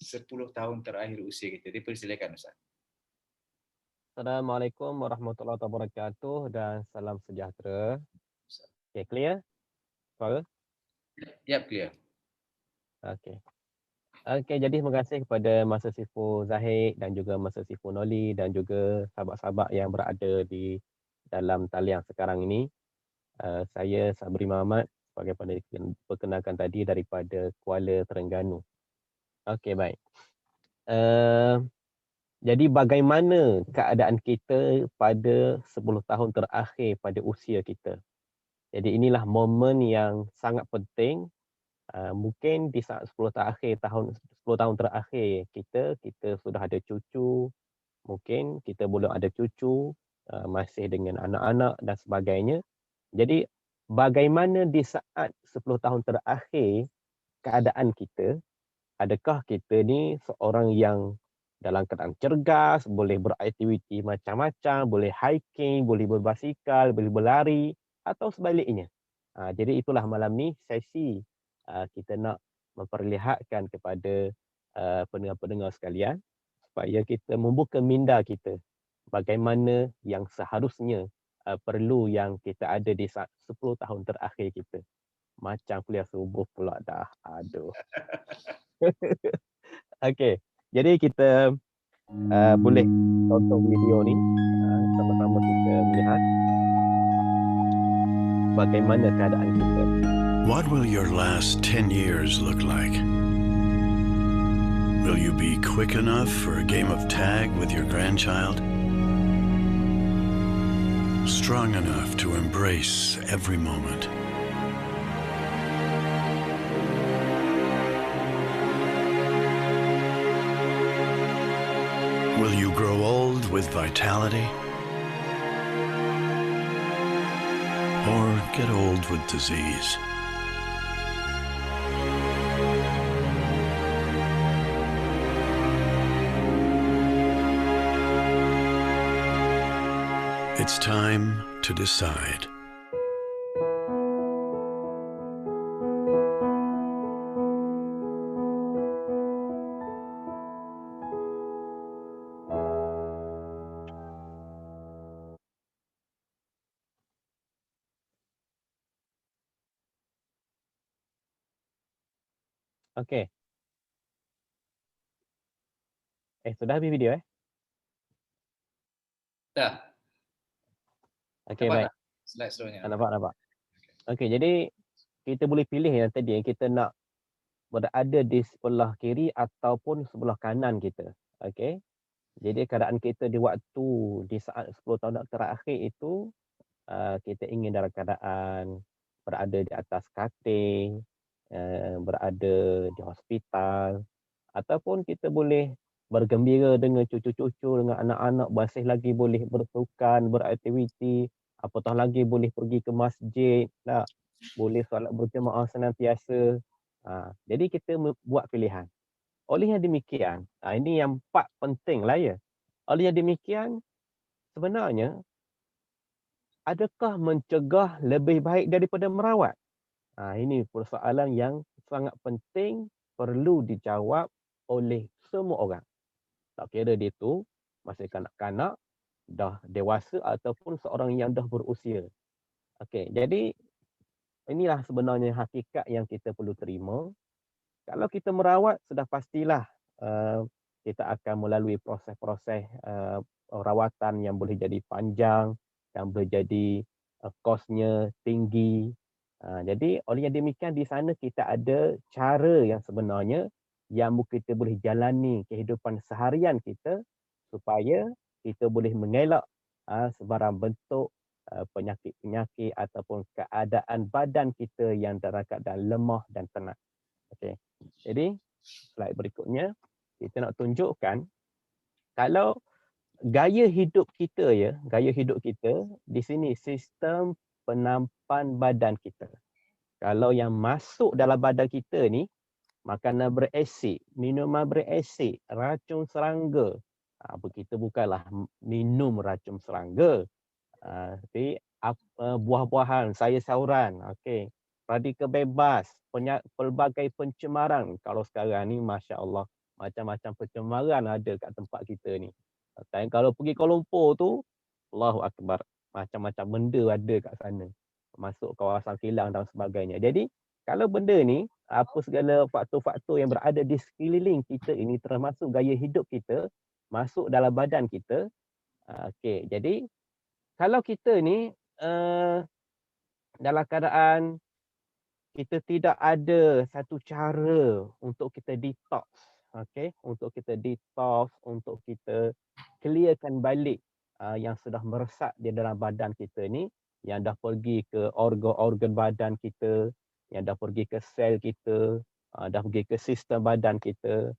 10 tahun terakhir usia kita. Dipersilakan Ustaz. Assalamualaikum warahmatullahi wabarakatuh dan salam sejahtera. Okay, clear? Suara? Ya, clear. Okay. Okay, jadi terima kasih kepada Masa Sifu Zahid dan juga Masa Sifu Noli dan juga sahabat-sahabat yang berada di dalam talian sekarang ini. Saya Sabri Muhammad sebagai perkenalkan tadi daripada Kuala Terengganu. Okay, baik. Jadi bagaimana keadaan kita pada 10 tahun terakhir pada usia kita? Jadi inilah momen yang sangat penting. Mungkin di saat 10 tahun terakhir kita sudah ada cucu, mungkin kita belum ada cucu, masih dengan anak-anak dan sebagainya. Jadi bagaimana di saat 10 tahun terakhir keadaan kita? Adakah kita ni seorang yang dalam keadaan cergas, boleh beraktiviti macam-macam, boleh hiking, boleh berbasikal, boleh berlari atau sebaliknya? Jadi itulah malam ni sesi kita nak memperlihatkan kepada pendengar-pendengar sekalian supaya kita membuka minda kita bagaimana yang seharusnya perlu yang kita ada di 10 tahun terakhir kita. Macam kuliah subuh pula dah. Aduh. Okey. Jadi kita boleh tonton video ni. Sama-sama kita melihat bagaimana keadaan kita. What will your last 10 years look like? Will you be quick enough for a game of tag with your grandchild? Strong enough to embrace every moment? Will you grow old with vitality? Or get old with disease? It's time to decide. Okey. Sudah habis video Dah. Okey, Nampak baik. tak? Slide seterusnya. Nampak. Okey, jadi kita boleh pilih yang tadi yang kita nak berada di sebelah kiri ataupun sebelah kanan kita. Okey. Jadi keadaan kita di saat 10 tahun terakhir itu kita ingin dalam keadaan berada di atas katil, berada di hospital ataupun kita boleh bergembira dengan cucu-cucu, dengan anak-anak, masih lagi boleh bersukan, beraktiviti, apatah lagi boleh pergi ke masjid, tak? Boleh solat berjemaah senantiasa. Jadi kita buat pilihan. Oleh yang demikian, ini yang part penting lah ya. Oleh yang demikian, sebenarnya adakah mencegah lebih baik daripada merawat? Ini persoalan yang sangat penting perlu dijawab oleh semua orang. Tak kira dia tu masih kanak-kanak, dah dewasa ataupun seorang yang dah berusia. Okey, jadi inilah sebenarnya hakikat yang kita perlu terima. Kalau kita merawat, sudah pastilah kita akan melalui proses-proses rawatan yang boleh jadi panjang, yang boleh jadi kosnya tinggi. Jadi oleh yang demikian di sana kita ada cara yang sebenarnya yang kita boleh jalani kehidupan seharian kita supaya kita boleh mengelak sebarang bentuk penyakit-penyakit ataupun keadaan badan kita yang dalam keadaan lemah dan tenat. Okey. Jadi slide berikutnya kita nak tunjukkan kalau gaya hidup kita di sini sistem penampan badan kita. Kalau yang masuk dalam badan kita ni makanan beresid, minuman beresid, racun serangga. Kita bukanlah minum racun serangga. Tapi buah-buahan, sayur-sayuran, okey. Radikal bebas, pelbagai pencemaran. Kalau sekarang ni masya-Allah macam-macam pencemaran ada kat tempat kita ni. Dan kalau pergi Kuala Lumpur tu, Allahu Akbar, macam-macam benda ada kat sana. Masuk kawasan kilang dan sebagainya. Jadi, kalau benda ni, apa segala faktor-faktor yang berada di sekeliling kita ini termasuk gaya hidup kita, masuk dalam badan kita. Okey, jadi kalau kita ni dalam keadaan kita tidak ada satu cara untuk kita detox, okey, untuk kita detox, untuk kita clearkan balik yang sudah meresap di dalam badan kita ni, yang dah pergi ke organ-organ badan kita, yang dah pergi ke sel kita, dah pergi ke sistem badan kita.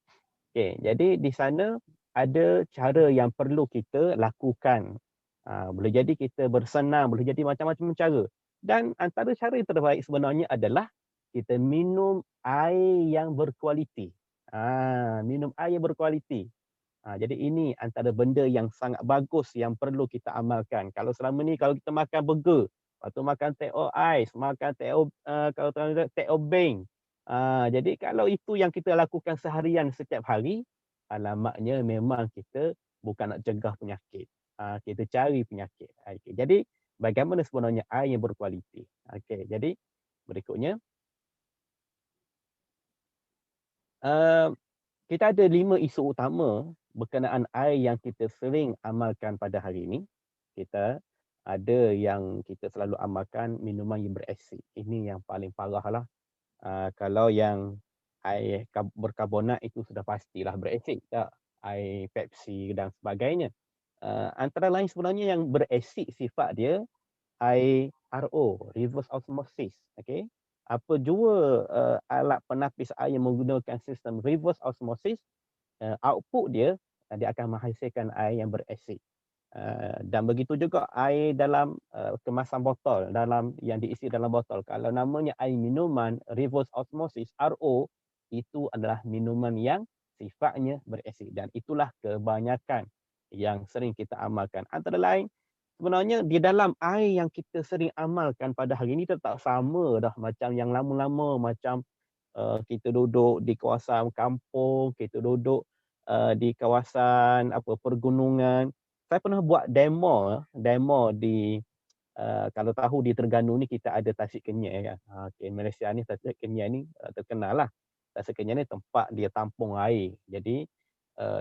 Okey, jadi di sana ada cara yang perlu kita lakukan. Boleh jadi kita bersenam, boleh jadi macam-macam cara. Dan antara cara yang terbaik sebenarnya adalah kita minum air yang berkualiti. Minum air yang berkualiti. Jadi ini antara benda yang sangat bagus yang perlu kita amalkan. Kalau selama ni kalau kita makan burger, lepas tu makan teh ais, makan kalau teh beng. Jadi kalau itu yang kita lakukan seharian setiap hari, alamaknya memang kita bukan nak cegah penyakit. Kita cari penyakit. Okay. Jadi bagaimana sebenarnya air yang berkualiti? Okay. Jadi berikutnya, kita ada 5 isu utama berkenaan air yang kita sering amalkan pada hari ini. Kita ada yang kita selalu amalkan minuman yang berasid. Ini yang paling parah lah. Kalau yang air berkarbonat itu sudah pastilah berasid. Air Pepsi dan sebagainya. Antara lain sebenarnya yang berasid sifat dia, air RO, reverse osmosis. Okay? Apa jua alat penapis air yang menggunakan sistem reverse osmosis, output dia akan menghasilkan air yang berasid. Dan begitu juga air dalam kemasan botol, dalam yang diisi dalam botol. Kalau namanya air minuman reverse osmosis RO, itu adalah minuman yang sifatnya berasid, dan itulah kebanyakan yang sering kita amalkan. Antara lain, sebenarnya di dalam air yang kita sering amalkan pada hari ini tak sama dah macam yang lama-lama, macam kita duduk di kawasan kampung, kita duduk di kawasan pergunungan. Saya pernah buat demo di kalau tahu di Terengganu ni kita ada Tasik Kenyal kan. Okay, Malaysia ni Tasik Kenyal ni terkenal lah. Tasik Kenyal ni tempat dia tampung air. Jadi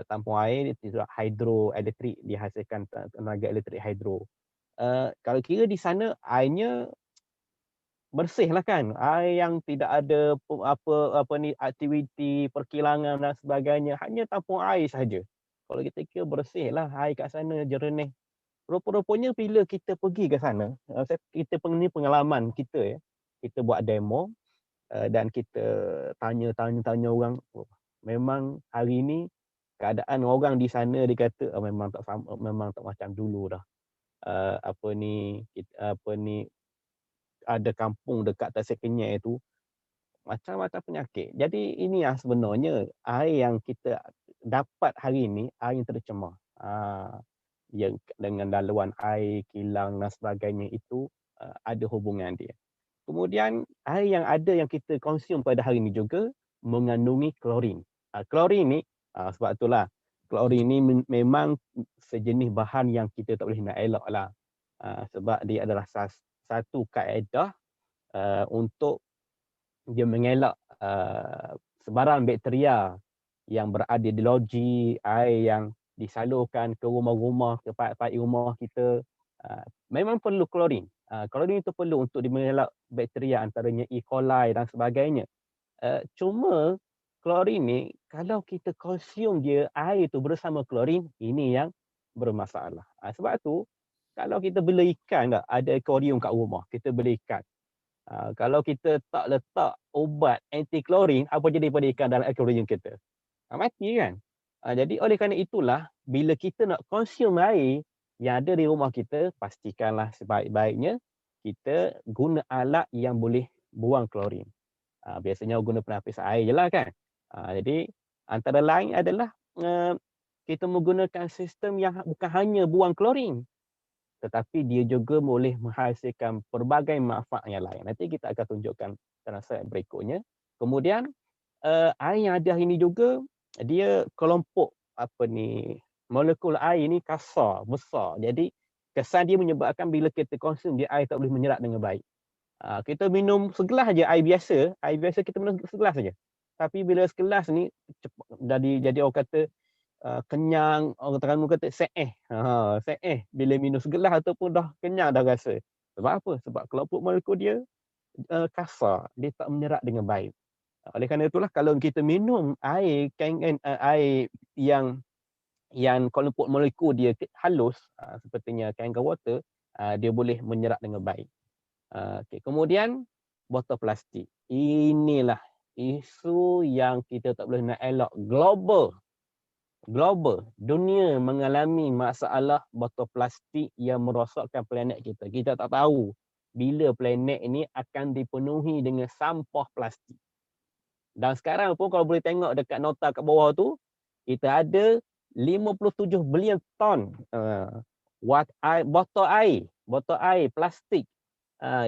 tampung air tidak hidroelektrik, dihasilkan tenaga elektrik hidro. Kalau kira di sana airnya bersih lah kan, air yang tidak ada aktiviti perkilangan dan sebagainya, hanya tampung air saja. Kalau kita kira bersih lah air kat sana, jernih. Rupa-rupanya bila kita pergi ke sana, kita ni pengalaman kita ya, kita buat demo dan kita tanya orang, memang hari ini keadaan orang di sana dia kata memang tak sama, memang tak macam dulu dah. Ada kampung dekat Tasik Kenyal itu macam-macam penyakit. Jadi ini yang sebenarnya air yang kita dapat hari ini, air yang tercemar. Yang dengan laluan air, kilang dan sebagainya itu ada hubungan dia. Kemudian air yang ada yang kita konsum pada hari ini juga mengandungi klorin. Klorin ni sebab itulah klorin ni memang sejenis bahan yang kita tak boleh nak elak lah. Sebab dia adalah satu kaedah untuk dia mengelak sebarang bakteria yang berada di loji air yang disalurkan ke rumah-rumah, ke paip-paip rumah kita. Memang perlu klorin. Klorin itu perlu untuk mengelak bakteria antaranya E. coli dan sebagainya. Cuma klorin ni kalau kita konsum dia air tu bersama klorin, ini yang bermasalah. Sebab tu kalau kita beli ikan tak, ada akuarium kat rumah, kita beli ikan. Kalau kita tak letak ubat anti klorin, apa jadi pada ikan dalam akuarium kita? Mati kan? Jadi oleh kerana itulah, bila kita nak konsum air yang ada di rumah kita, pastikanlah sebaik-baiknya kita guna alat yang boleh buang klorin. Biasanya guna penapis air je lah kan. Jadi antara lain adalah kita menggunakan sistem yang bukan hanya buang klorin, tetapi dia juga boleh menghasilkan pelbagai manfaat yang lain. Nanti kita akan tunjukkan dalam slide berikutnya. Kemudian air yang ada hari ini juga dia kelompok molekul air ni kasar, besar. Jadi kesan dia menyebabkan bila kita konsum dia, air tak boleh menyerap dengan baik. Kita minum segelas aja air biasa kita minum segelas saja. Tapi bila segelas ni jadi orang kata kenyang, orang Terengganu kata seeh. Seeh bila minum segelas ataupun dah kenyang dah rasa. Sebab apa? Sebab kelompok molekul dia kasar, dia tak menyerap dengan baik. Oleh kerana itulah kalau kita minum air air yang kelompok molekul dia halus, sepertinya Kangen water, dia boleh menyerap dengan baik. Kemudian botol plastik. Inilah isu yang kita tak boleh nak elak. Global. Dunia mengalami masalah botol plastik yang merosakkan planet kita. Kita tak tahu bila planet ini akan dipenuhi dengan sampah plastik. Dan sekarang pun kalau boleh tengok dekat nota kat bawah tu, kita ada 57 bilion ton botol air plastik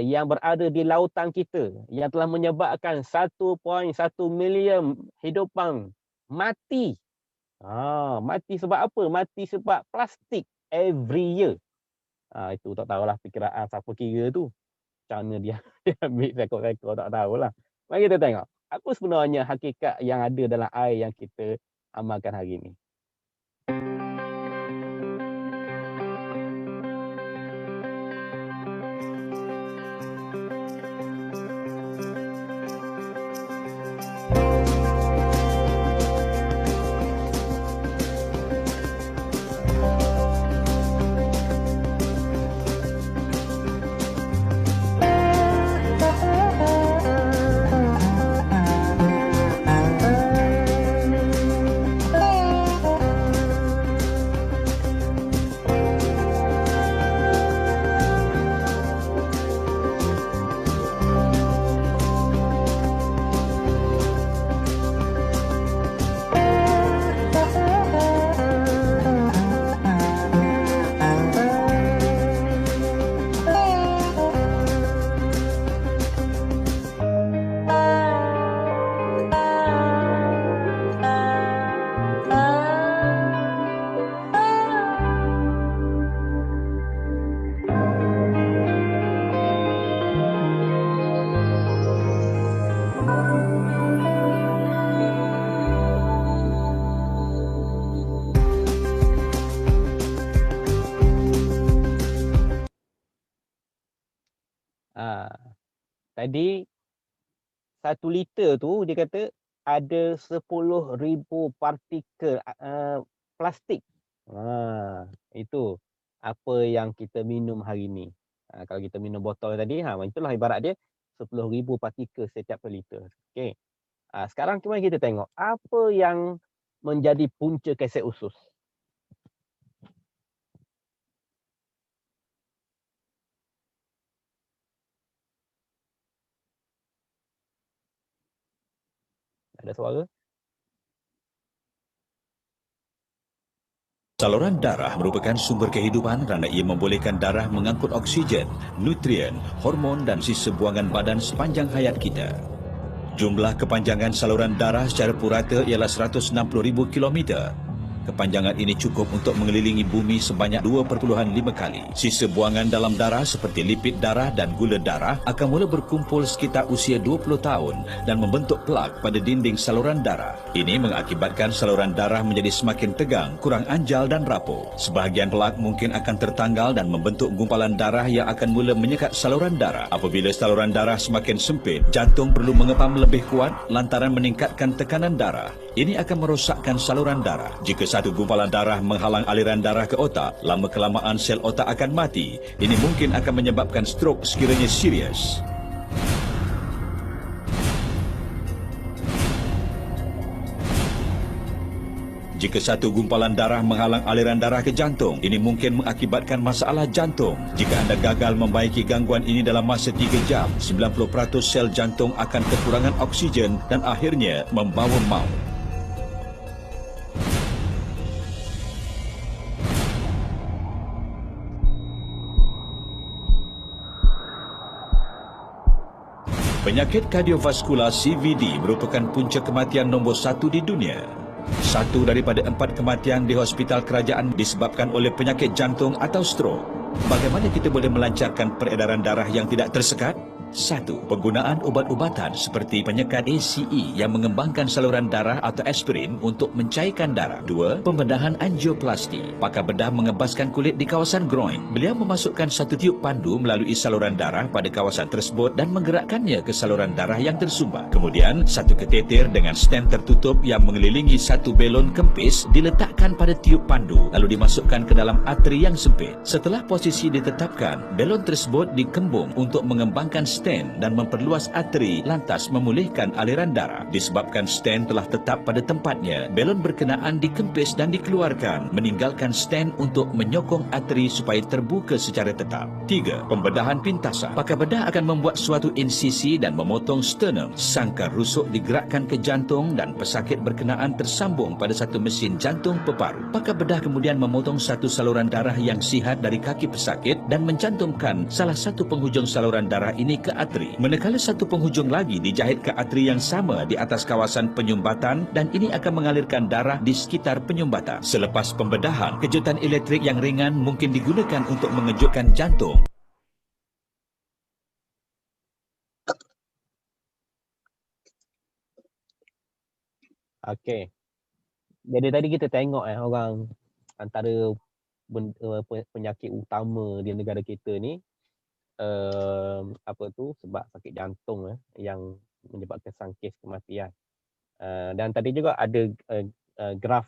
yang berada di lautan kita, yang telah menyebabkan 1.1 milion hidupan mati. Mati sebab apa? Mati sebab plastik every year. Itu tak tahulah perkiraan siapa kira tu. Macam mana dia ambil rekod-rekod, tak tahulah. Mari kita tengok apa sebenarnya hakikat yang ada dalam air yang kita amalkan hari ini. Tadi 1 liter tu dia kata ada 10,000 partikel plastik. Itu apa yang kita minum hari ni. Kalau kita minum botol tadi, itulah ibarat dia 10,000 partikel setiap per liter. Okey. Sekarang mari kita tengok apa yang menjadi punca keset usus. Ada suara? Saluran darah merupakan sumber kehidupan kerana ia membolehkan darah mengangkut oksigen, nutrien, hormon dan sisa buangan badan sepanjang hayat kita. Jumlah kepanjangan saluran darah secara purata ialah 160,000 kilometer. Kepanjangan ini cukup untuk mengelilingi bumi sebanyak 2.5 kali. Sisa buangan dalam darah seperti lipid darah dan gula darah akan mula berkumpul sekitar usia 20 tahun dan membentuk plak pada dinding saluran darah. Ini mengakibatkan saluran darah menjadi semakin tegang, kurang anjal dan rapuh. Sebahagian plak mungkin akan tertanggal dan membentuk gumpalan darah yang akan mula menyekat saluran darah. Apabila saluran darah semakin sempit, jantung perlu mengepam lebih kuat lantaran meningkatkan tekanan darah. Ini akan merosakkan saluran darah. Jika satu gumpalan darah menghalang aliran darah ke otak, lama-kelamaan sel otak akan mati. Ini mungkin akan menyebabkan strok sekiranya serius. Jika satu gumpalan darah menghalang aliran darah ke jantung, ini mungkin mengakibatkan masalah jantung. Jika anda gagal membaiki gangguan ini dalam masa 3 jam, 90% sel jantung akan kekurangan oksigen dan akhirnya membawa maut. Penyakit kardiovaskular CVD merupakan punca kematian nombor 1 di dunia. 1 daripada 4 kematian di hospital kerajaan disebabkan oleh penyakit jantung atau strok. Bagaimana kita boleh melancarkan peredaran darah yang tidak tersekat? 1. Penggunaan ubat-ubatan seperti penyekat ACE yang mengembangkan saluran darah atau aspirin untuk mencairkan darah. 2. Pembedahan angioplasti. Pakar bedah mengebaskan kulit di kawasan groin. Beliau memasukkan satu tiub pandu melalui saluran darah pada kawasan tersebut dan menggerakkannya ke saluran darah yang tersumbat. Kemudian, satu kateter dengan stent tertutup yang mengelilingi satu belon kempis diletakkan pada tiub pandu lalu dimasukkan ke dalam arteri yang sempit. Setelah posisi ditetapkan, belon tersebut dikembung untuk mengembangkan stent dan memperluas arteri lantas memulihkan aliran darah. Disebabkan stent telah tetap pada tempatnya, belon berkenaan dikempis dan dikeluarkan, meninggalkan stent untuk menyokong arteri supaya terbuka secara tetap. 3. Pembedahan pintasan. Pakar bedah akan membuat suatu insisi dan memotong sternum. Sangkar rusuk digerakkan ke jantung dan pesakit berkenaan tersambung pada satu mesin jantung peparu. Pakar bedah kemudian memotong satu saluran darah yang sihat dari kaki pesakit dan mencantumkan salah satu penghujung saluran darah ini ke arteri. Manakala satu penghujung lagi dijahit ke arteri yang sama di atas kawasan penyumbatan dan ini akan mengalirkan darah di sekitar penyumbatan. Selepas pembedahan, kejutan elektrik yang ringan mungkin digunakan untuk mengejutkan jantung. Okey. Jadi tadi kita tengok orang antara penyakit utama di negara kita ni sebab sakit jantung yang menyebabkan sangkis kematian. Dan tadi juga ada graf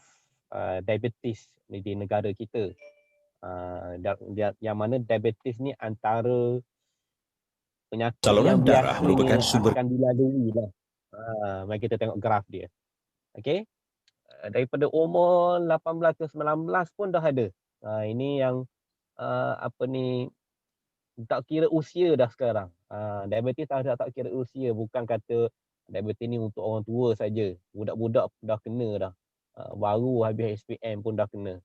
diabetes di negara kita. Yang mana diabetes ni antara penyakit Saluran yang darah biasanya merupakan sumber akan dilalui lah. Mari kita tengok graf dia. Okey. Daripada umur 18 ke 19 pun dah ada. Ini yang tak kira usia dah sekarang. Diabetes tak kira usia, bukan kata diabetes ni untuk orang tua saja. Budak-budak dah kena dah. Baru habis SPM pun dah kena.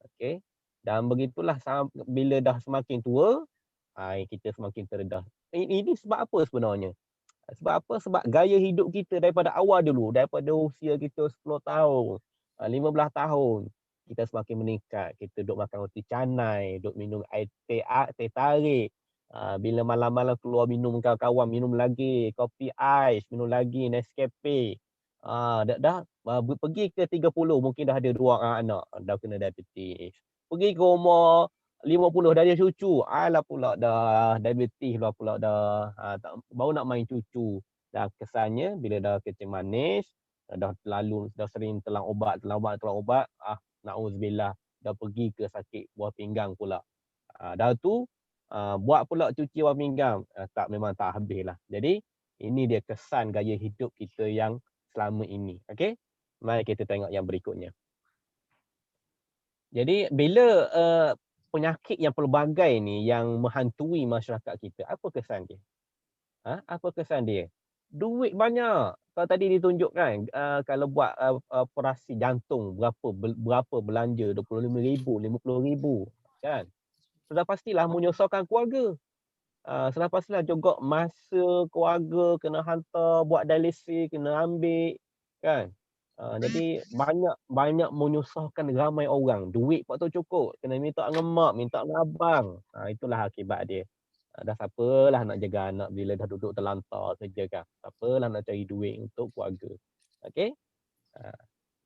Okey. Dan begitulah bila dah semakin tua, kita semakin terdedah. Ini sebab apa sebenarnya? Sebab apa? Sebab gaya hidup kita daripada awal dulu, daripada usia kita 10 tahun, 15 tahun, kita semakin meningkat. Kita duk makan roti canai, duk minum air teh tarik. Bila malam-malam keluar minum kawan-kawan, minum lagi kopi ais, minum lagi Nescafe. Dah pergi ke 30 mungkin dah ada 2 anak, dah kena diabetes. Pergi ke umur 50 dah ada cucu, alah pula dah diabetes pula dah. Baru nak main cucu. Dan kesannya bila dah kencing manis, dah sering telan ubat, na'udzubillah, dah pergi ke sakit buah pinggang pula. Dah tu buat pula cuci buah pinggang, memang tak habis lah. Jadi ini dia kesan gaya hidup kita yang selama ini. Okey, mari kita tengok yang berikutnya. Jadi bila penyakit yang pelbagai ni yang menghantui masyarakat kita, apa kesan dia? Apa kesan dia? Duit banyak. Kalau tadi ditunjukkan, kalau buat operasi jantung berapa belanja, 25,000, 50,000, kan? Sudah pastilah menyusahkan keluarga. Sudah pastilah juga masa keluarga kena hantar buat dialisis, kena ambil, kan? Jadi banyak menyusahkan ramai orang. Duit pun tak cukup, kena minta dengan mak, minta dengan abang. Itulah akibat dia. Dah siapalah nak jaga anak bila dah duduk terlantar kerja kan. Siapalah nak cari duit untuk keluarga. Okey.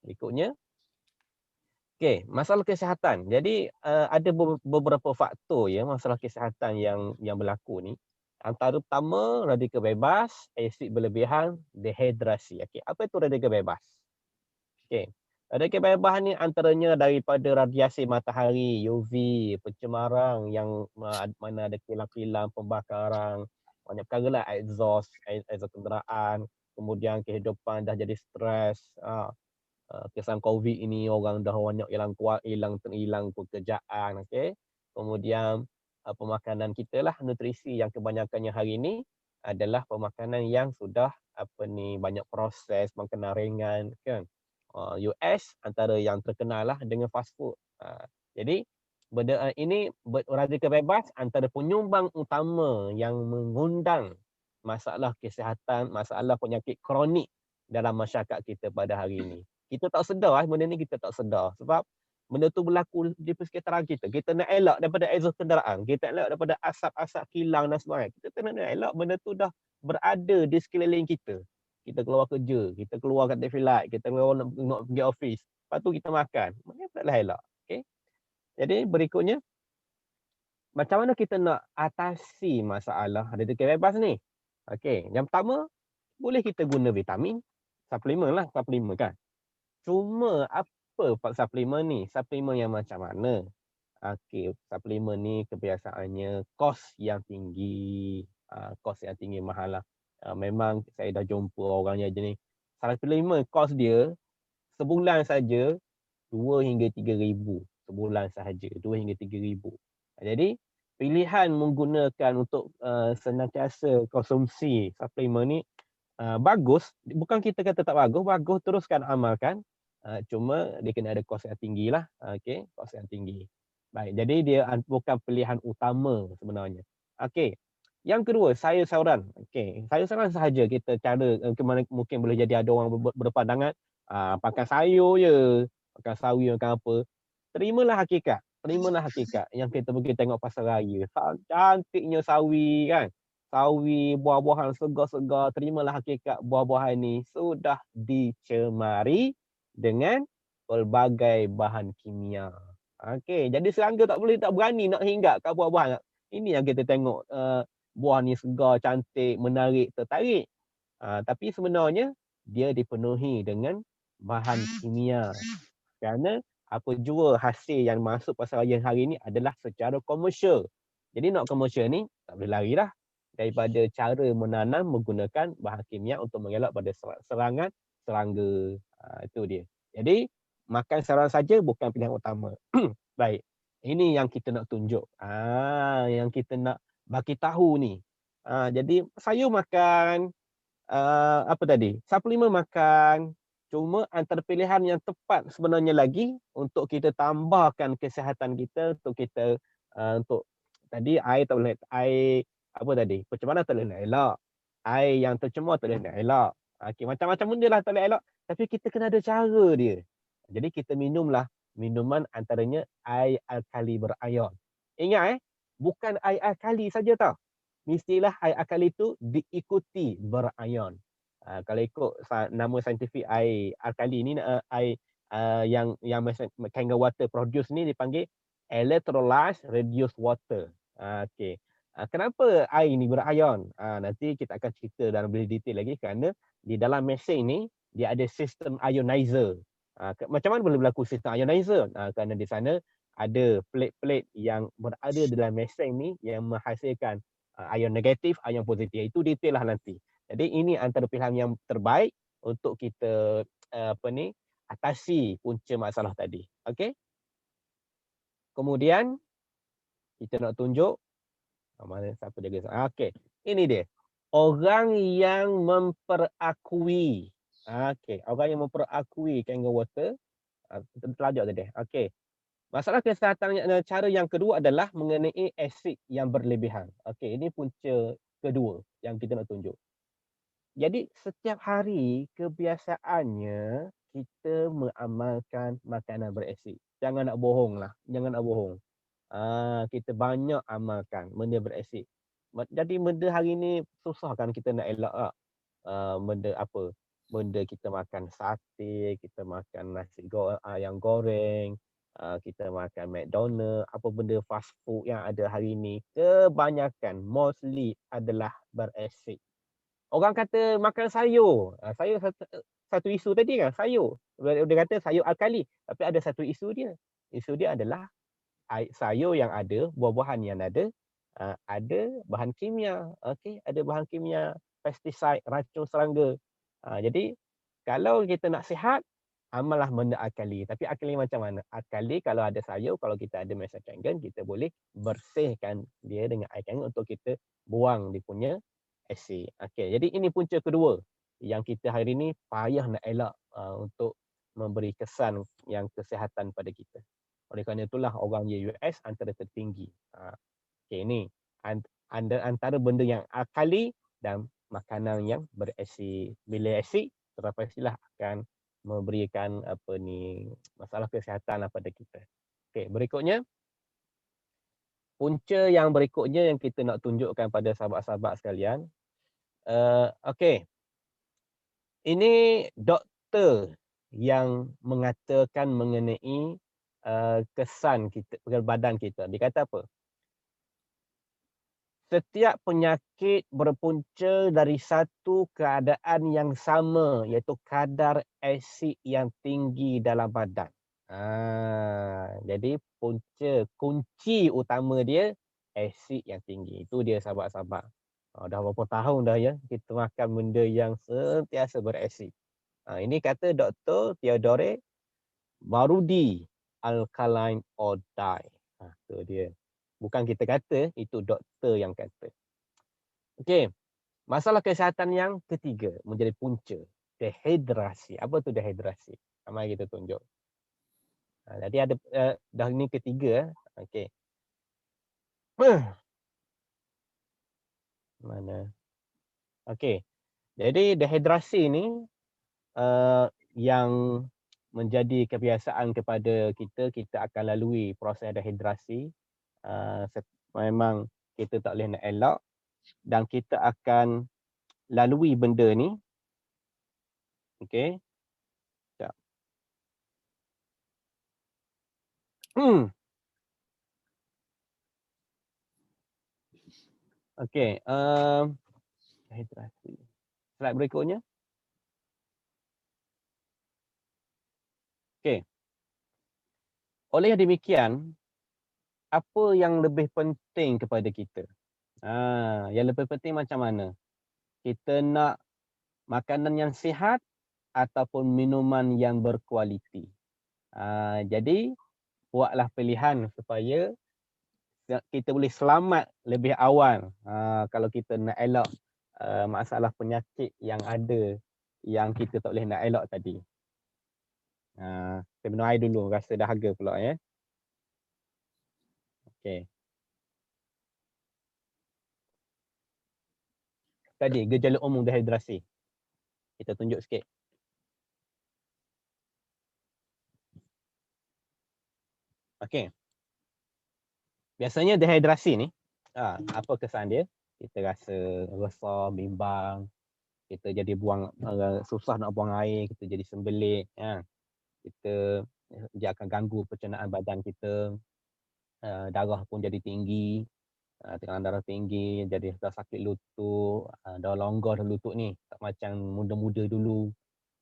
Berikutnya. Okey, masalah kesihatan. Jadi ada beberapa faktor ya masalah kesihatan yang berlaku ni. Antara pertama radikal bebas, asid berlebihan, dehidrasi. Okey, apa itu radikal bebas? Okey. Radikal bebas ni antaranya daripada radiasi matahari, UV, pencemaran yang mana ada kilang-kilang pembakaran, banyak perkara lah, exhaust kenderaan, kemudian kehidupan dah jadi stres. Kesan COVID ini orang dah banyak hilang pekerjaan, okey. Kemudian pemakanan kita lah, nutrisi yang kebanyakannya hari ini adalah pemakanan yang sudah banyak proses, makanan ringan, kan. US antara yang terkenal lah dengan fast food. Jadi ini radikal bebas antara penyumbang utama yang mengundang masalah kesihatan, masalah penyakit kronik dalam masyarakat kita pada hari ini. Kita tak sedar benda ni kita tak sedar. Sebab benda tu berlaku di persekitaran kita. Kita nak elak daripada exhaust kenderaan. Kita elak daripada asap-asap kilang dan sebagainya. Kita nak elak benda tu dah berada di sekeliling kita. Kita keluar kerja, kita keluar kat traffic light, kita keluar nak pergi office. Lepas tu kita makan. Mana taklah elak. Okay? Jadi berikutnya, macam mana kita nak atasi masalah rezeki bebas ni? Okay. Yang pertama, boleh kita guna vitamin. Suplemen lah, suplemen kan. Cuma apa suplemen ni? Suplemen yang macam mana? Okey, suplemen ni kebiasaannya kos yang tinggi. Kos yang tinggi mahal lah. Memang saya dah jumpa orang yang jenis suplemen kos dia sebulan saja 2 hingga 3 ribu. Sebulan sahaja 2 hingga 3 ribu. Jadi pilihan menggunakan untuk senantiasa konsumsi suplemen ni bagus. Bukan kita kata tak bagus, bagus teruskan amalkan. Cuma dia kena ada kos yang tinggi lah. Okey, kos yang tinggi. Baik, jadi dia bukan pilihan utama sebenarnya. Okey. Yang kedua, sayur-sayuran. Okey, sayur-sayuran sahaja kita cara mungkin boleh jadi ada orang berpandangan makan sayur je, makan sawi, makan apa. Terimalah hakikat. Terimalah hakikat yang kita pergi tengok pasar raya. Cantiknya sawi kan. Sawi, buah-buahan segar-segar. Terimalah hakikat buah-buahan ni sudah dicemari dengan pelbagai bahan kimia. Okey, jadi serangga tak berani nak hinggap kat buah-buahan. Ini yang kita tengok buah ni segar, cantik, menarik, tertarik. Tapi sebenarnya dia dipenuhi dengan bahan kimia. Kerana apa jua hasil yang masuk pasar raya hari ni adalah secara komersial. Jadi nak komersial ni tak boleh lari dah daripada cara menanam menggunakan bahan kimia untuk mengelak pada serangan serangga. Itu dia. Jadi makan sayuran saja bukan pilihan utama. Baik. Ini yang kita nak tunjuk. Yang kita nak bagi tahu ni. Jadi sayur makan, apa tadi? Suplemen makan. Cuma antara pilihan yang tepat sebenarnya lagi untuk kita tambahkan kesihatan kita, untuk kita untuk tadi air tak boleh, air apa tadi? Pencemaran tak boleh nak elak. Air yang tercemar tak boleh nak elak. Okey, macam-macam benda lah tak boleh elak, tapi kita kena ada cara dia. Jadi kita minumlah minuman antaranya air alkali berayon. Ingat bukan air alkali saja tau. Mestilah air alkali itu diikuti berayon. Kalau ikut nama saintifik air alkali ni, air yang Kangen water produce ni dipanggil electrolyzed reduced water. Okey. Kenapa air ni berayon? Nanti kita akan cerita dalam lebih detail lagi kerana di dalam mesin ni dia ada sistem ionizer. Macam mana boleh berlaku sistem ionizer? Kerana di sana ada plate-plate yang berada dalam mesin ni yang menghasilkan ion negatif, ion positif. Itu detail lah nanti. Jadi ini antara pilihan yang terbaik untuk kita atasi punca masalah tadi. Okey. Kemudian kita nak tunjuk mana siapa jaga. Okey. Ini dia. Orang yang memperakui. Okey, orang yang memperakui Kangen water. Kita pelajar tadi. Okey. Masalah kesihatan cara yang kedua adalah mengenai asid yang berlebihan. Okey, ini punca kedua yang kita nak tunjuk. Jadi setiap hari kebiasaannya kita mengamalkan makanan berasid. Jangan nak bohong lah. Jangan nak bohong. Kita banyak amalkan benda berasid. Jadi benda hari ni susah kan kita nak elak lah. Benda apa? Benda kita makan sate, kita makan nasi ayam goreng, kita makan McDonald, apa benda fast food yang ada hari ni. Kebanyakan, mostly adalah berasid. Orang kata makan sayur. Sayur satu isu tadi kan, sayur. Dia kata sayur alkali. Tapi ada satu isu dia. Isu dia adalah sayur yang ada, buah-buahan yang ada bahan kimia. Okey, ada bahan kimia, pesticide, racun serangga. Jadi kalau kita nak sihat, amallah benda alkali. Tapi alkali macam mana? Alkali kalau ada sayur, kalau kita ada mesin Kangen, kita boleh bersihkan dia dengan air Kangen untuk kita buang dia punya asid. Okey, jadi ini punca kedua yang kita hari ini payah nak elak untuk memberi kesan yang kesihatan pada kita. Oleh kerana itulah orang US antara tertinggi. Okey, ini antara benda yang alkali dan makanan yang berasid. Bila asid, terpastilah akan memberikan masalah kesihatan pada kita. Okey, berikutnya punca yang berikutnya yang kita nak tunjukkan pada sahabat-sahabat sekalian. Okey. Ini doktor yang mengatakan mengenai kesan kita pada badan kita. Dia kata apa? Setiap penyakit berpunca dari satu keadaan yang sama, iaitu kadar asid yang tinggi dalam badan. Jadi kunci utama dia asid yang tinggi. Itu dia sahabat-sahabat. Dah berapa tahun dah ya kita makan benda yang sentiasa berasid. Ini kata Dr. Theodore Marudi, alkaline or die. Itu dia. Bukan kita kata, itu doktor yang kata. Okey, masalah kesihatan yang ketiga menjadi punca, dehidrasi. Apa tu dehidrasi? Mari kita tunjuk. Jadi ada dah ini ketiga. Okey. Mana? Okey. Jadi dehidrasi ni yang menjadi kebiasaan kepada kita, kita akan lalui proses dehidrasi. Memang kita tak boleh nak elak dan kita akan lalui benda ni. Okey. Sekejap. Okey, dehidrasi. Slide berikutnya. Okey. Oleh demikian, apa yang lebih penting kepada kita? Yang lebih penting macam mana? Kita nak makanan yang sihat ataupun minuman yang berkualiti. Jadi buatlah pilihan supaya kita boleh selamat lebih awal kalau kita nak elak masalah penyakit yang ada yang kita tak boleh nak elak tadi. Saya minum air dulu, rasa dahaga pula ya. Okey. Tadi gejala umum dehidrasi. Kita tunjuk sikit. Okey. Biasanya dehidrasi ni, apa kesan dia? Kita rasa resah, bimbang, kita jadi susah nak buang air, kita jadi sembelit, dia akan ganggu pencernaan badan kita, darah pun jadi tinggi, tekanan darah tinggi, jadi sakit lutut, dah longgar dah lutut ni, tak macam muda-muda dulu,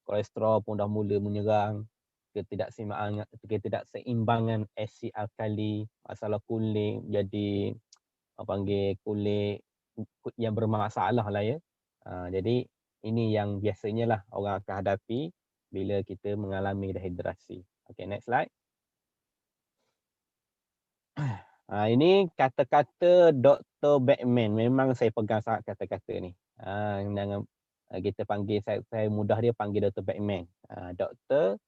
kolesterol pun dah mula menyerang, ketidakseimbangan asid alkali, masalah kulit, jadi kulit yang bermasalah lah ya. Jadi ini yang biasanya lah orang akan hadapi bila kita mengalami dehidrasi. Okay, next slide. Ini kata-kata Dr. Beckman. Memang saya pegang sangat kata-kata ni. Kita panggil, saya mudah dia panggil Dr. Beckman. Dr.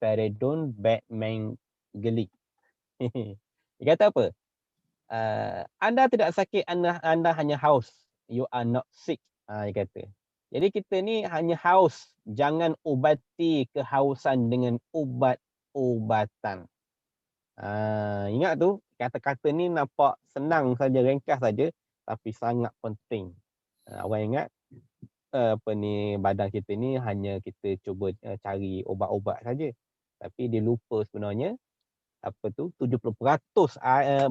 Feridun Beckman Gelik. Dia kata apa? Anda tidak sakit, anda hanya haus. You are not sick. Dia kata. Jadi kita ni hanya haus. Jangan ubati kehausan dengan ubat-ubatan. Ingat tu, kata-kata ni nampak senang saja, ringkas saja, tapi sangat penting. Awak ingat badan kita ni hanya kita cuba cari ubat-ubat saja, tapi dia lupa sebenarnya 70%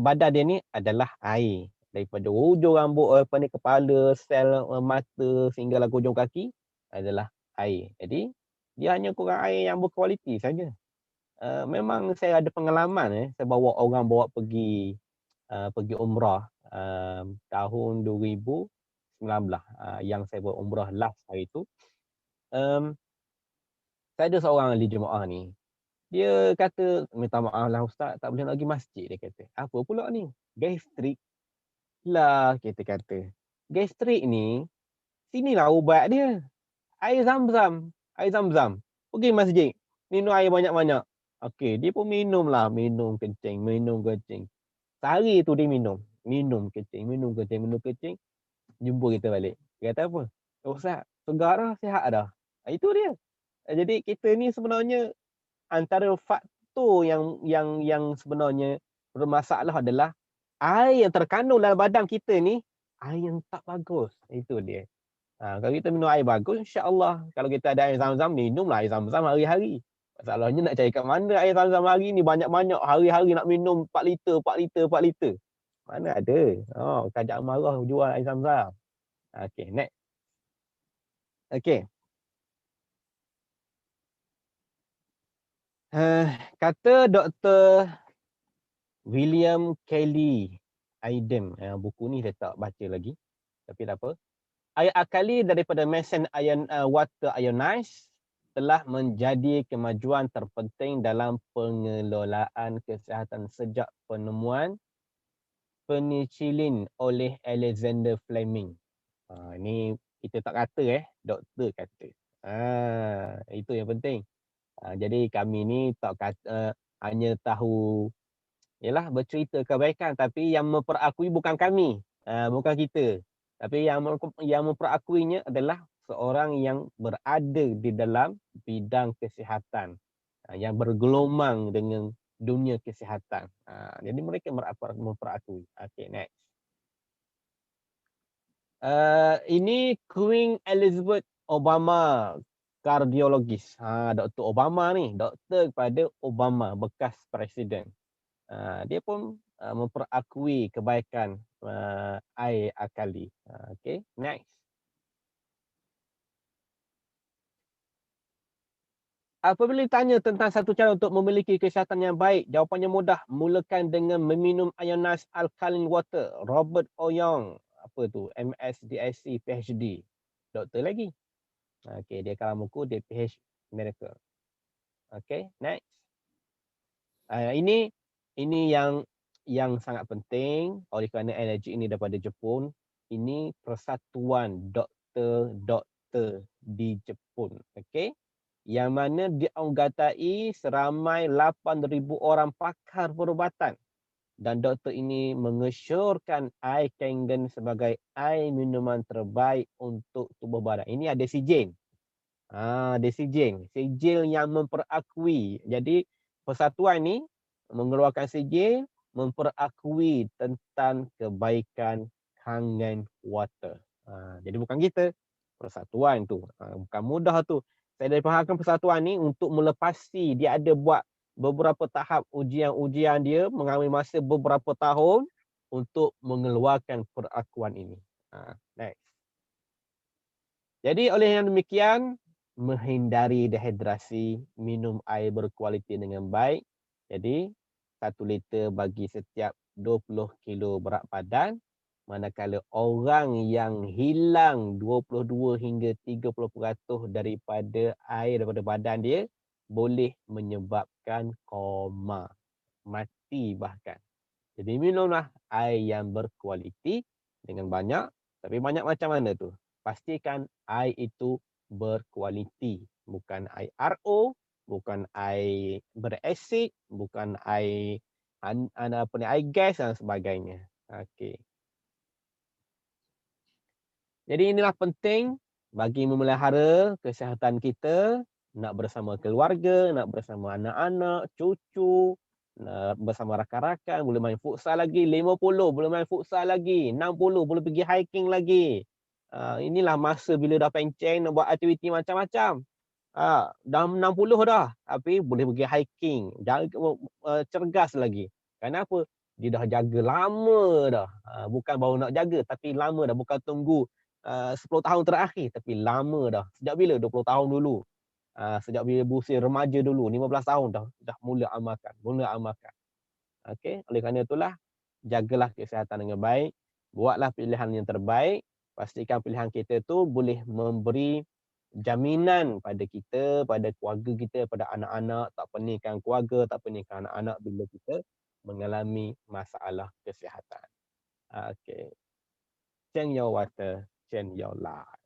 badan dia ni adalah air. Daripada hujung rambut, kepala, sel mata sehinggalah ke hujung kaki adalah air. Jadi dia hanya kurang air yang berkualiti saja. Memang saya ada pengalaman, saya bawa orang pergi umrah tahun 2019, yang saya buat umrah last hari tu. Saya ada seorang ahli jemaah ni, dia kata, minta maaf lah ustaz, tak boleh nak pergi masjid. Dia kata, apa pula ni? Gastrik lah, kita kata. Gastrik ni, sinilah ubat dia. Air zam-zam. Pergi masjid, minum air banyak-banyak. Okey, dia pun minum kencing. Sehari tu dia minum kencing. Jumpa kita balik. Dia kata apa? Ustaz, segar dah, sihat dah. Itu dia. Jadi kita ni sebenarnya antara faktor yang sebenarnya bermasalah adalah air yang terkandung dalam badan kita ni, air yang tak bagus. Itu dia. Kalau kita minum air bagus, insya-Allah. Kalau kita ada air Zam-Zam, minumlah air Zam-Zam hari-hari. Masalahnya nak cari kat mana air Zam-Zam hari ni banyak-banyak, hari-hari nak minum 4 liter, 4 liter, 4 liter. Mana ada. Kerajaan marah jual air Zam-Zam. Okey, next. Okey. Kata Dr. William Kelly Aiden, buku ni saya tak baca lagi, tapi tak apa. Air alkali daripada mesin water ionized telah menjadi kemajuan terpenting dalam pengelolaan kesihatan sejak penemuan penicillin oleh Alexander Fleming. Ini kita tak kata, doktor kata. Itu yang penting. Jadi kami ni tak kata, hanya tahu bercerita kebaikan, tapi yang memperakui bukan kami, bukan kita. Tapi yang memperakuinya adalah seorang yang berada di dalam bidang kesihatan, yang bergelumang dengan dunia kesihatan. Jadi mereka memperakui. Okey, next. Ini Queen Elizabeth Obama, kardiologis. Dr. Obama ni, doktor kepada Obama, bekas presiden. Dia pun memperakui kebaikan air alkali. Okey, next. Apabila ditanya tentang satu cara untuk memiliki kesihatan yang baik, jawapannya mudah. Mulakan dengan meminum ionized alkaline water. Robert Oyong, apa tu? MSDIC PhD. Doktor lagi. Okey, dia kalam buku, dia PhD medical. Okey, next. Ini yang sangat penting oleh kerana energi ini daripada Jepun. Ini persatuan doktor-doktor di Jepun. Okey. Yang mana dianggotai seramai 8,000 orang pakar perubatan. Dan doktor ini mengesyorkan air Kangen sebagai air minuman terbaik untuk tubuh badan. Ini ada sijil. Ada sijil. Sijil yang memperakui. Jadi persatuan ni mengeluarkan sijil memperakui tentang kebaikan Kangen water. Jadi bukan kita, persatuan tu. Bukan mudah tu. Saya dah fahamkan persatuan ni untuk melepasi, dia ada buat beberapa tahap ujian-ujian dia, mengambil masa beberapa tahun untuk mengeluarkan perakuan ini. Next. Jadi oleh yang demikian, menghindari dehidrasi, minum air berkualiti dengan baik. Jadi 1 liter bagi setiap 20 kilo berat badan, manakala orang yang hilang 22 hingga 30% daripada air daripada badan dia boleh menyebabkan koma, mati bahkan. Jadi minumlah air yang berkualiti dengan banyak, tapi banyak macam mana tu? Pastikan air itu berkualiti, bukan air RO, bukan air berasid, bukan air air gas dan sebagainya. Okey. Jadi inilah penting bagi memelihara kesihatan kita, nak bersama keluarga, nak bersama anak-anak, cucu, nak bersama rakan-rakan, boleh main futsal lagi, 50 boleh main futsal lagi, 60 boleh pergi hiking lagi. Inilah masa bila dah pencen nak buat aktiviti macam-macam. Dah 60 dah, tapi boleh pergi hiking, cergas lagi. Kenapa? Dia dah jaga lama dah. Bukan baru nak jaga, tapi lama dah, bukan tunggu 10 tahun terakhir, tapi lama dah. Sejak bila? 20 tahun dulu. Sejak bila berusia remaja dulu, 15 tahun dah mula amalkan. Okey, oleh kerana itulah, jagalah kesihatan dengan baik, buatlah pilihan yang terbaik, pastikan pilihan kita tu boleh memberi jaminan pada kita, pada keluarga kita, pada anak-anak, tak peningkan keluarga, tak peningkan anak-anak bila kita mengalami masalah kesihatan. Okey. Change your water, change your life.